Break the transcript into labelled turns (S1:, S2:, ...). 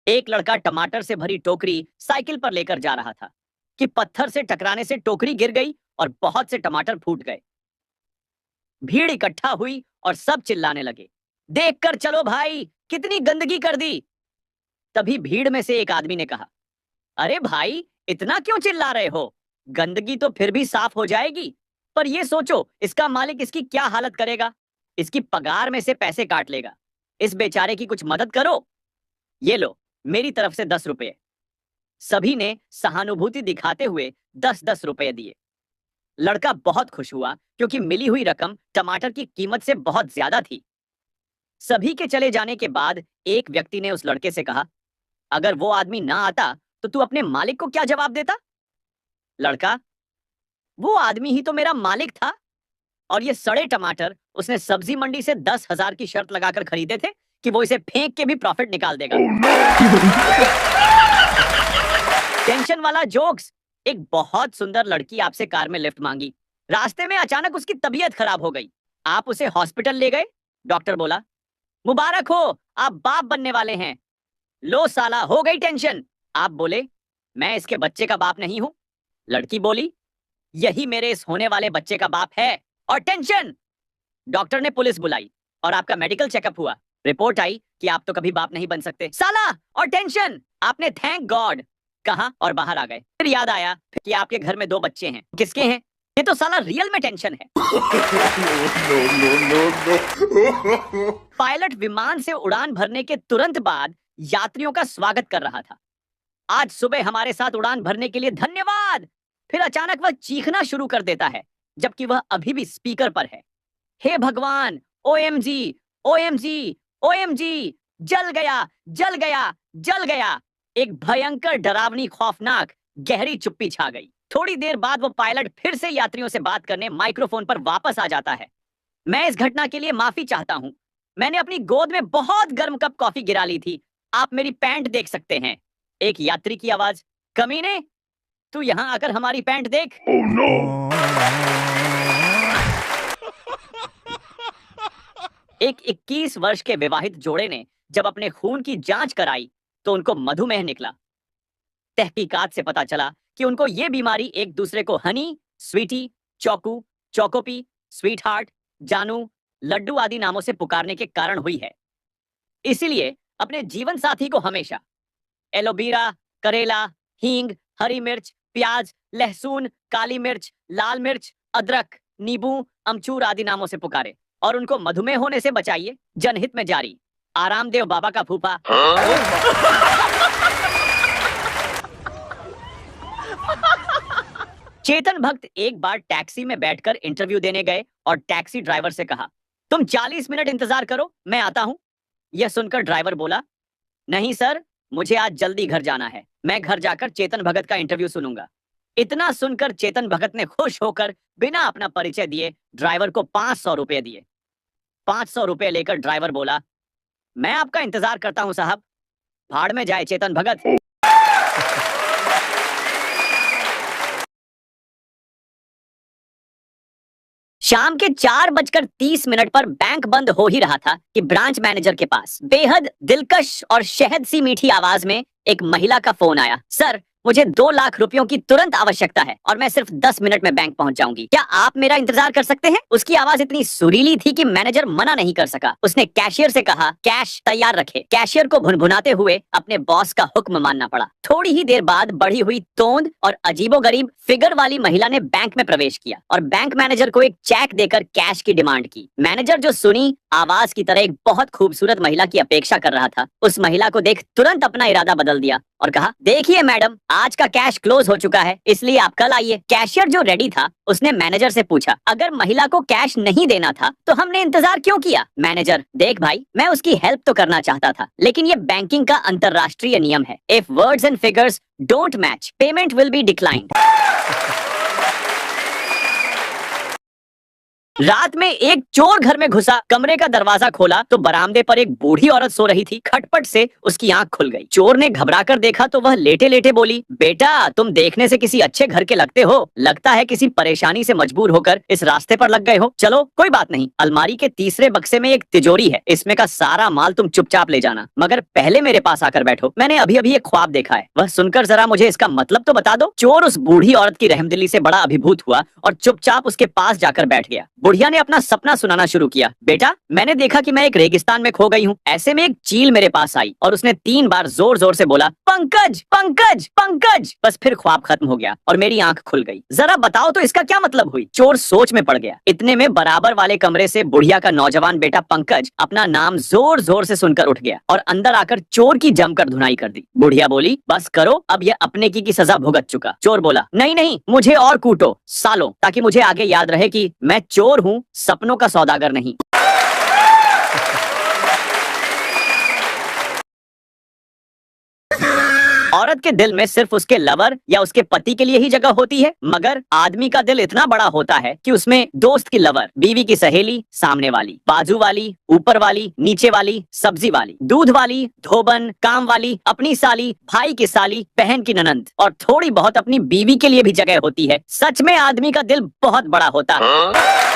S1: एक लड़का टमाटर से भरी टोकरी साइकिल पर लेकर जा रहा था कि पत्थर से टकराने से टोकरी गिर गई और बहुत से टमाटर फूट गए। भीड़ इकट्ठा हुई और सब चिल्लाने लगे, देखकर चलो भाई, कितनी गंदगी कर दी। तभी भीड़ में से एक आदमी ने कहा, अरे भाई, इतना क्यों चिल्ला रहे हो? गंदगी तो फिर भी साफ हो जाएगी, पर ये सोचो इसका मालिक इसकी क्या हालत करेगा। इसकी पगार में से पैसे काट लेगा। इस बेचारे की कुछ मदद करो। ये लो, मेरी तरफ से 10 रुपए। सभी ने सहानुभूति दिखाते हुए 10-10 रुपए दिए। लड़का बहुत खुश हुआ क्योंकि मिली हुई रकम टमाटर की कीमत से बहुत ज्यादा थी। सभी के चले जाने के बाद एक व्यक्ति ने उस लड़के से कहा, अगर वो आदमी ना आता तो तू अपने मालिक को क्या जवाब देता? लड़का, वो आदमी ही तो मेरा मालिक था, और ये सड़े टमाटर उसने सब्जी मंडी से 10,000 की शर्त लगाकर खरीदे थे कि वो इसे फेंक के भी प्रॉफिट निकाल देगा। टेंशन वाला जोक्स। एक बहुत सुंदर लड़की आपसे कार में लिफ्ट मांगी। रास्ते में अचानक उसकी तबीयत खराब हो गई। आप उसे हॉस्पिटल ले गए। डॉक्टर बोला, मुबारक हो, आप बाप बनने वाले हैं। लो साला, हो गई टेंशन। आप बोले, मैं इसके बच्चे का बाप नहीं हूं। लड़की बोली, यही मेरे इस होने वाले बच्चे का बाप है। और टेंशन। डॉक्टर ने पुलिस बुलाई और आपका मेडिकल चेकअप हुआ। रिपोर्ट आई कि आप तो कभी बाप नहीं बन सकते। साला, और टेंशन। आपने थैंक गॉड कहा और बाहर आ गए। फिर याद आया कि आपके घर में 2 बच्चे हैं। किसके हैं? ये तो साला रियल में टेंशन है। पायलट विमान से उड़ान भरने के तुरंत बाद यात्रियों का स्वागत कर रहा था। आज सुबह हमारे साथ उड़ान भरने के लिए धन्यवाद। फिर अचानक वह चीखना शुरू कर देता है, जबकि वह अभी भी स्पीकर पर है। हे भगवान, ओएमजी, ओएमजी, ओएमजी, जल गया, जल गया, जल गया। एक भयंकर, डरावनी, खौफनाक, गहरी चुप्पी छा गई। थोड़ी देर बाद वो पायलट फिर से यात्रियों से बात करने माइक्रोफोन पर वापस आ जाता है। मैं इस घटना के लिए माफी चाहता हूं। मैंने अपनी गोद में बहुत गर्म कप कॉफी गिरा ली थी। आप मेरी पैंट देख सकते हैं। एक यात्री की आवाज, कमीने, तू यहां आकर हमारी पैंट देख। Oh, no! एक 21 वर्ष के विवाहित जोड़े ने जब अपने खून की जांच कराई तो उनको मधुमेह निकला। तहकीकात से पता चला कि उनको ये बीमारी एक दूसरे को हनी, स्वीटी, चौकू, चौकोपी, स्वीट हार्ट, जानू, लड्डू आदि नामों से पुकारने के कारण हुई है। इसीलिए अपने जीवन साथी को हमेशा एलोवेरा, करेला, हींग, हरी मिर्च, प्याज, लहसुन, काली मिर्च, लाल मिर्च, अदरक, नींबू, अमचूर आदि नामों से पुकारे और उनको मधुमेह होने से बचाइए। जनहित में जारी, आरामदेव बाबा का फूफा। चेतन भक्त एक बार टैक्सी में बैठकर इंटरव्यू देने गए और टैक्सी ड्राइवर से कहा, तुम 40 मिनट इंतजार करो, मैं आता हूं। यह सुनकर ड्राइवर बोला, नहीं सर, मुझे आज जल्दी घर जाना है। मैं घर जाकर चेतन भगत का इंटरव्यू सुनूंगा। इतना सुनकर चेतन भगत ने खुश होकर बिना अपना परिचय दिए ड्राइवर को 500 रुपए दिए। 500 रुपए लेकर ड्राइवर बोला, मैं आपका इंतजार करता हूं साहब। भाड़ में जाए चेतन भगत। शाम के 4:30 पर बैंक बंद हो ही रहा था कि ब्रांच मैनेजर के पास बेहद दिलकश और शहद सी मीठी आवाज में एक महिला का फोन आया। सर, मुझे 2 लाख रुपयों की तुरंत आवश्यकता है और मैं सिर्फ 10 मिनट में बैंक पहुंच जाऊंगी। क्या आप मेरा इंतजार कर सकते हैं? उसकी आवाज इतनी सुरीली थी कि मैनेजर मना नहीं कर सका। उसने कैशियर से कहा, कैश तैयार रखे। कैशियर को भुनभुनाते हुए अपने बॉस का हुक्म मानना पड़ा। थोड़ी ही देर बाद बढ़ी हुई तोंद और अजीबोगरीब फिगर वाली महिला ने बैंक में प्रवेश किया और बैंक मैनेजर को एक चेक देकर कैश की डिमांड की। मैनेजर जो सुनी आवाज की तरह एक बहुत खूबसूरत महिला की अपेक्षा कर रहा था, उस महिला को देख तुरंत अपना इरादा बदल दिया और कहा, देखिए मैडम, आज का कैश क्लोज हो चुका है, इसलिए आप कल आइए। कैशियर जो रेडी था उसने मैनेजर से पूछा, अगर महिला को कैश नहीं देना था तो हमने इंतजार क्यों किया? मैनेजर, देख भाई, मैं उसकी हेल्प तो करना चाहता था, लेकिन ये बैंकिंग का अंतरराष्ट्रीय नियम है। If words and figures don't match, payment will be declined. रात में एक चोर घर में घुसा, कमरे का दरवाजा खोला तो बरामदे पर एक बूढ़ी औरत सो रही थी। खटपट से उसकी आंख खुल गई। चोर ने घबराकर देखा तो वह लेटे लेटे बोली, बेटा तुम देखने से किसी अच्छे घर के लगते हो, लगता है किसी परेशानी से मजबूर होकर इस रास्ते पर लग गए हो। चलो कोई बात नहीं, अलमारी के तीसरे बक्से में एक तिजोरी है, इसमें का सारा माल तुम चुपचाप ले जाना, मगर पहले मेरे पास आकर बैठो, मैंने अभी अभी एक ख्वाब देखा है, वह सुनकर जरा मुझे इसका मतलब तो बता दो। चोर उस बूढ़ी औरत की रहमदिली से बड़ा अभिभूत हुआ और चुपचाप उसके पास जाकर बैठ गया। बुढ़िया ने अपना सपना सुनाना शुरू किया, बेटा मैंने देखा कि मैं एक रेगिस्तान में खो गई हूँ। ऐसे में एक चील मेरे पास आई और उसने 3 बार जोर जोर से बोला, पंकज पंकज पंकज। बस फिर ख्वाब खत्म हो गया और मेरी आंख खुल गई। जरा बताओ तो इसका क्या मतलब हुई। चोर सोच में पड़ गया। इतने में बराबर वाले कमरे से बुढ़िया का नौजवान बेटा पंकज अपना नाम जोर जोर से सुनकर उठ गया और अंदर आकर चोर की जमकर धुनाई कर दी। बुढ़िया बोली, बस करो, अब ये अपने की सजा भुगत चुका। चोर बोला, नहीं नहीं, मुझे और कूटो सालों, ताकि मुझे आगे याद रहे कि मैं चोर हूँ, सपनों का सौदागर नहीं। औरत के दिल में सिर्फ उसके लवर या उसके पति के लिए ही जगह होती है, मगर आदमी का दिल इतना बड़ा होता है कि उसमें दोस्त की लवर, बीवी की सहेली, सामने वाली, बाजू वाली, ऊपर वाली, नीचे वाली, सब्जी वाली, दूध वाली, धोबन, काम वाली, अपनी साली, भाई की साली, बहन की ननंद और थोड़ी बहुत अपनी बीवी के लिए भी जगह होती है। सच में आदमी का दिल बहुत बड़ा होता है।